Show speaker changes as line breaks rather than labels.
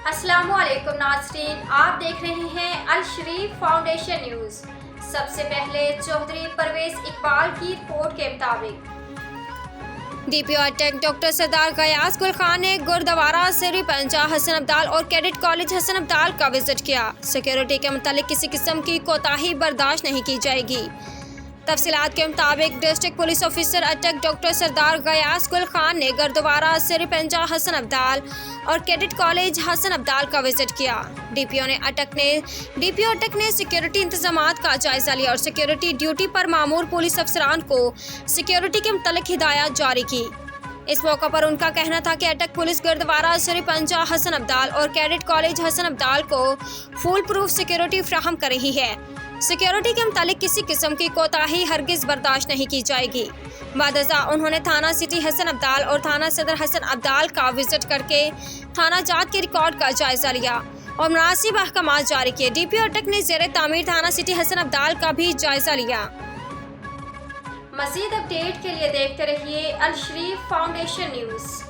अस्सलामु अलैकुम नाज़रीन, आप देख रहे हैं अल शरीफ फाउंडेशन न्यूज़। सबसे पहले चौधरी परवेज इकबाल की रिपोर्ट के मुताबिक डीपीओ अटक डॉक्टर सरदार गयास गुल खान ने गुरुद्वारा सिरी पंजा हसन अब्दाल और कैडेट कॉलेज हसन अब्दाल का विजिट किया। सिक्योरिटी के मुतालिक किसी किस्म की कोताही बर्दाश्त नहीं की जाएगी। तफसीलात के मुताबिक डिस्ट्रिक्ट पुलिस ऑफिसर अटक डॉक्टर सरदार गयास गुल खान ने गुरुद्वारा सिरी पंजा हसन अब्दाल और कैडेट कॉलेज हसन अब्दाल का विजिट किया। डीपीओ अटक ने सिक्योरिटी इंतजामात का जायजा लिया और सिक्योरिटी ड्यूटी पर मामूर पुलिस अफसरान को सिक्योरिटी के मुतालिक हिदायत जारी की। इस मौका पर उनका कहना था कि अटक पुलिस गुरुद्वारा सिरी पंजा हसन अब्दाल और कैडेट कॉलेज हसन अब्दाल को फुल प्रूफ सिक्योरिटी फ्राहम कर रही है। सिक्योरिटी के मुतालिक किसी किस्म की कोताही हरगिज बर्दाश्त नहीं की जाएगी। बादजा उन्होंने थाना सिटी हसन अब्दाल और थाना सदर हसन अब्दाल का विजिट करके थाना जात के रिकॉर्ड का जायजा लिया और मुनासिब अहकाम जारी किए। डीपीओ अटक ने ज़ेरे तामीर थाना सिटी हसन अब्दाल का भी जायजा लिया। मज़ीद अपडेट के लिए देखते रहिए अल शरीफ फाउंडेशन न्यूज़।